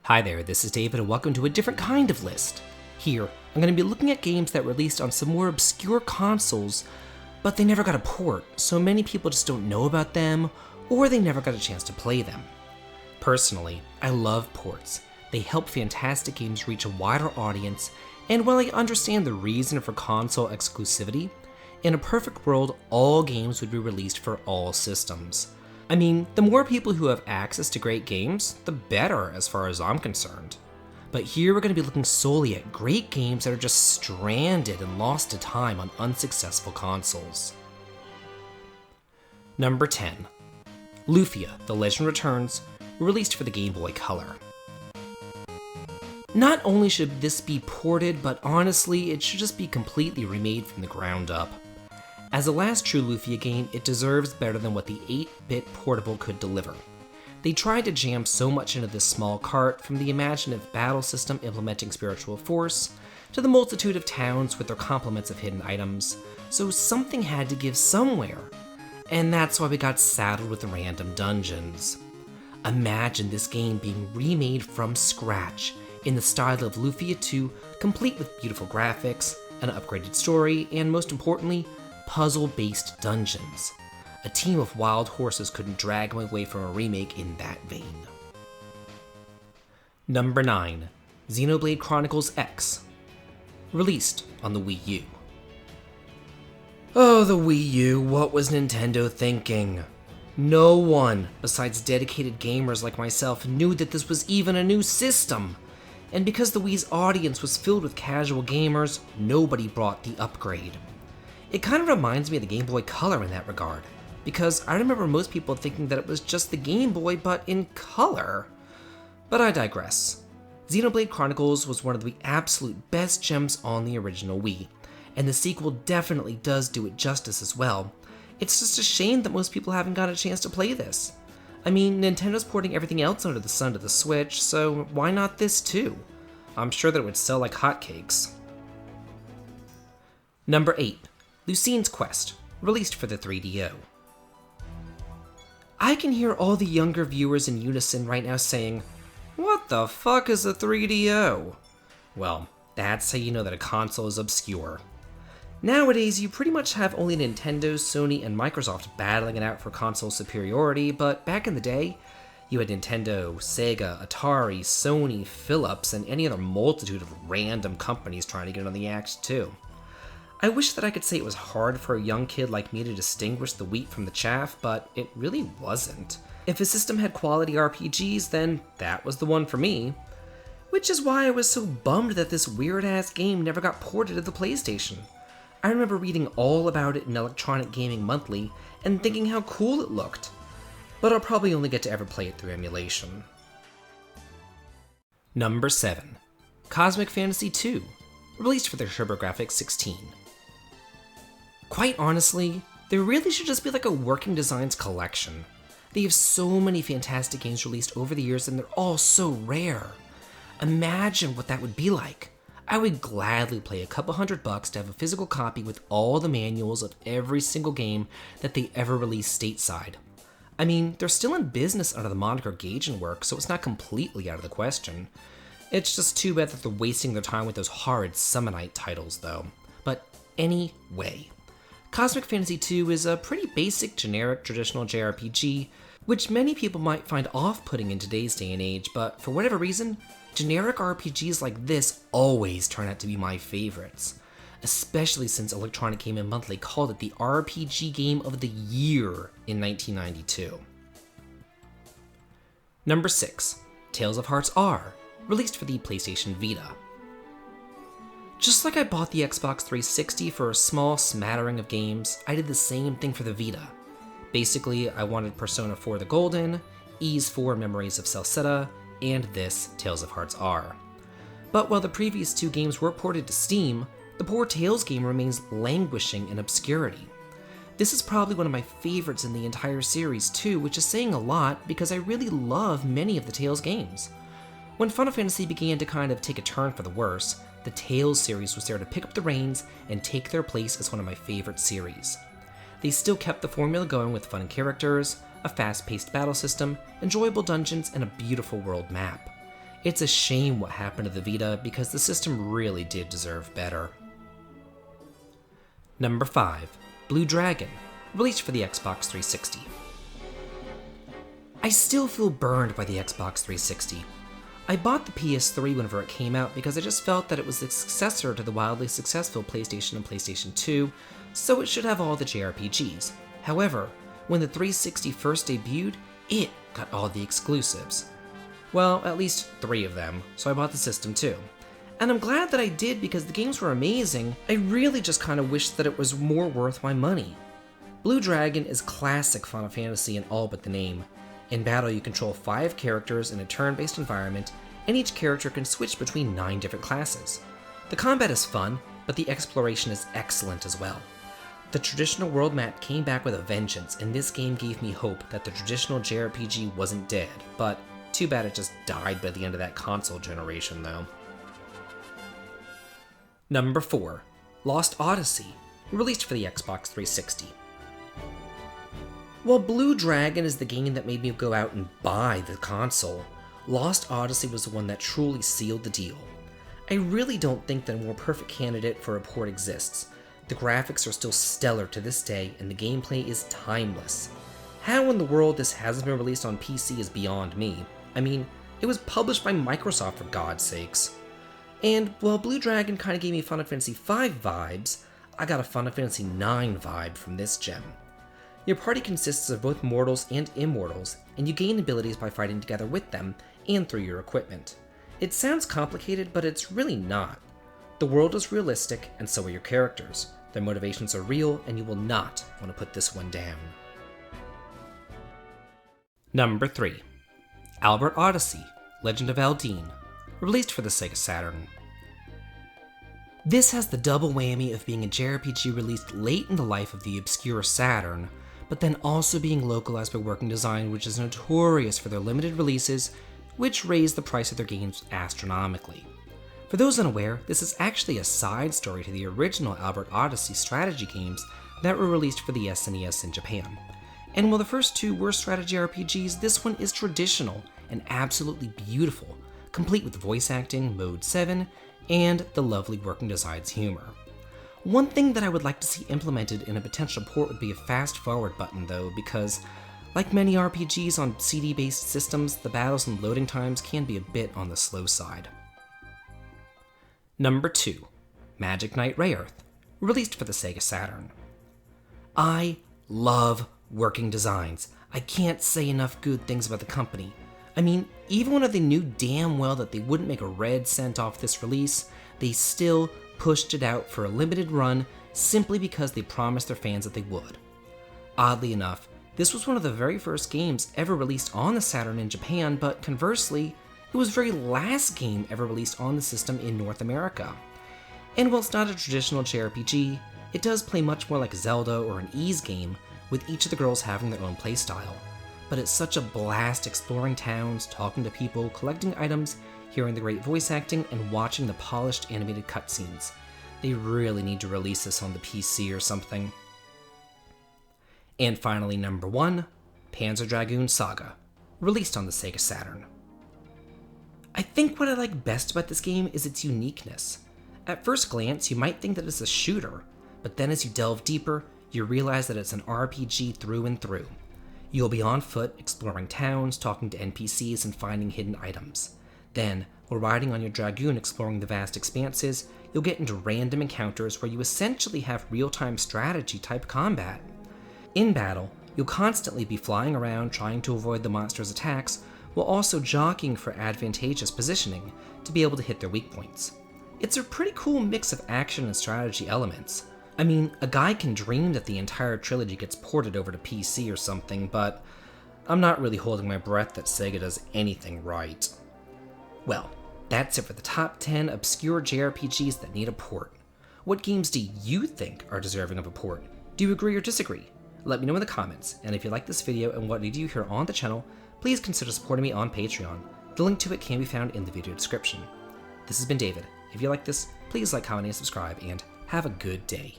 Hi there, this is David and welcome to a different kind of list. Here, I'm going to be looking at games that released on some more obscure consoles, but they never got a port, so many people just don't know about them, or they never got a chance to play them. Personally, I love ports. They help fantastic games reach a wider audience, and while I understand the reason for console exclusivity, in a perfect world, all games would be released for all systems. I mean, the more people who have access to great games, the better as far as I'm concerned. But here we're going to be looking solely at great games that are just stranded and lost to time on unsuccessful consoles. Number 10. Luffy: The Legend Returns, released for the Game Boy Color. Not only should this be ported, but honestly, it should just be completely remade from the ground up. As the last true Luffy game, it deserves better than what the 8-bit portable could deliver. They tried to jam so much into this small cart, from the imaginative battle system implementing spiritual force, to the multitude of towns with their complements of hidden items, so something had to give somewhere. And that's why we got saddled with random dungeons. Imagine this game being remade from scratch, in the style of Luffy 2, complete with beautiful graphics, an upgraded story, and most importantly, puzzle-based dungeons. A team of wild horses couldn't drag me away from a remake in that vein. Number 9. Xenoblade Chronicles X, released on the Wii U. Oh, the Wii U, what was Nintendo thinking? No one, besides dedicated gamers like myself, knew that this was even a new system. And because the Wii's audience was filled with casual gamers, nobody brought the upgrade. It kind of reminds me of the Game Boy Color in that regard, because I remember most people thinking that it was just the Game Boy but in color. But I digress. Xenoblade Chronicles was one of the absolute best gems on the original Wii, and the sequel definitely does do it justice as well. It's just a shame that most people haven't got a chance to play this. I mean, Nintendo's porting everything else under the sun to the Switch, so why not this too? I'm sure that it would sell like hotcakes. Number 8. Lucines Quest, released for the 3DO. I can hear all the younger viewers in unison right now saying, "What the fuck is a 3DO?" Well, that's how you know that a console is obscure. Nowadays, you pretty much have only Nintendo, Sony, and Microsoft battling it out for console superiority, but back in the day, you had Nintendo, Saga, Atari, Sony, Philips, and any other multitude of random companies trying to get on the act too. I wish that I could say it was hard for a young kid like me to distinguish the wheat from the chaff, but it really wasn't. If a system had quality RPGs, then that was the one for me. Which is why I was so bummed that this weird-ass game never got ported to the PlayStation. I remember reading all about it in Electronic Gaming Monthly and thinking how cool it looked. But I'll probably only get to ever play it through emulation. Number 7. Cosmic Fantasy II, released for the TurboGrafx-16. Quite honestly, there really should just be like a Working Designs collection. They have so many fantastic games released over the years and they're all so rare. Imagine what that would be like. I would gladly pay a couple $100 to have a physical copy with all the manuals of every single game that they ever released stateside. I mean, they're still in business under the moniker Gaijin Works, so it's not completely out of the question. It's just too bad that they're wasting their time with those horrid Summonite titles, though. But anyway, Cosmic Fantasy II is a pretty basic, generic, traditional JRPG, which many people might find off-putting in today's day and age, but for whatever reason, generic RPGs like this always turn out to be my favorites, especially since Electronic Gaming Monthly called it the RPG Game of the Year in 1992. Number 6. Tales of Hearts R, released for the PlayStation Vita. Just like I bought the Xbox 360 for a small smattering of games, I did the same thing for the Vita. Basically, I wanted Persona 4 the Golden, Ys 4 Memories of Celceta, and this, Tales of Hearts R. But while the previous two games were ported to Steam, the poor Tales game remains languishing in obscurity. This is probably one of my favorites in the entire series too, which is saying a lot because I really love many of the Tales games. When Final Fantasy began to kind of take a turn for the worse, the Tales series was there to pick up the reins and take their place as one of my favorite series. They still kept the formula going with fun characters, a fast-paced battle system, enjoyable dungeons, and a beautiful world map. It's a shame what happened to the Vita because the system really did deserve better. Number 5. Blue Dragon, released for the Xbox 360. I still feel burned by the Xbox 360. I bought the PS3 whenever it came out because I just felt that it was the successor to the wildly successful PlayStation and PlayStation 2, so it should have all the JRPGs. However, when the 360 first debuted, it got all the exclusives. Well, at least 3 of them, so I bought the system too. And I'm glad that I did because the games were amazing. I really just kind of wish that it was more worth my money. Blue Dragon is classic Final Fantasy in all but the name. In battle, you control 5 characters in a turn-based environment, and each character can switch between 9 different classes. The combat is fun, but the exploration is excellent as well. The traditional world map came back with a vengeance, and this game gave me hope that the traditional JRPG wasn't dead, but too bad it just died by the end of that console generation though. Number 4. Lost Odyssey, released for the Xbox 360. While Blue Dragon is the game that made me go out and buy the console, Lost Odyssey was the one that truly sealed the deal. I really don't think that a more perfect candidate for a port exists. The graphics are still stellar to this day, and the gameplay is timeless. How in the world this hasn't been released on PC is beyond me. I mean, it was published by Microsoft for God's sakes. And while Blue Dragon kinda gave me Final Fantasy V vibes, I got a Final Fantasy IX vibe from this gem. Your party consists of both mortals and immortals, and you gain abilities by fighting together with them and through your equipment. It sounds complicated, but it's really not. The world is realistic, and so are your characters. Their motivations are real, and you will not want to put this one down. Number 3. Albert Odyssey, Legend of Eldine, released for the Sega Saturn. This has the double whammy of being a JRPG released late in the life of the obscure Saturn, but then also being localized by Working Design, which is notorious for their limited releases, which raise the price of their games astronomically. For those unaware, this is actually a side story to the original Albert Odyssey strategy games that were released for the SNES in Japan. And while the first 2 were strategy RPGs, this one is traditional and absolutely beautiful, complete with voice acting, Mode 7, and the lovely Working Design's humor. One thing that I would like to see implemented in a potential port would be a fast forward button though, because like many RPGs on CD-based systems, the battles and loading times can be a bit on the slow side. Number 2. Magic Knight Rayearth, released for the Sega Saturn. I love Working Designs. I can't say enough good things about the company. I mean, even when they knew damn well that they wouldn't make a red cent off this release, they still pushed it out for a limited run simply because they promised their fans that they would. Oddly enough, this was one of the very first games ever released on the Saturn in Japan, but conversely, it was the very last game ever released on the system in North America. And while it's not a traditional JRPG, it does play much more like Zelda or an Ys game, with each of the girls having their own playstyle. But it's such a blast exploring towns, talking to people, collecting items, hearing the great voice acting, and watching the polished animated cutscenes. They really need to release this on the PC or something. And finally, number 1, Panzer Dragoon Saga, released on the Sega Saturn. I think what I like best about this game is its uniqueness. At first glance, you might think that it's a shooter, but then as you delve deeper, you realize that it's an RPG through and through. You'll be on foot, exploring towns, talking to NPCs, and finding hidden items. Then, while riding on your Dragoon exploring the vast expanses, you'll get into random encounters where you essentially have real-time strategy-type combat. In battle, you'll constantly be flying around trying to avoid the monsters' attacks, while also jockeying for advantageous positioning to be able to hit their weak points. It's a pretty cool mix of action and strategy elements. I mean, a guy can dream that the entire trilogy gets ported over to PC or something, but I'm not really holding my breath that Sega does anything right. Well, that's it for the top 10 obscure JRPGs that need a port. What games do you think are deserving of a port? Do you agree or disagree? Let me know in the comments, and if you like this video and what you do here on the channel, please consider supporting me on Patreon. The link to it can be found in the video description. This has been David. If you like this, please like, comment, and subscribe, and have a good day.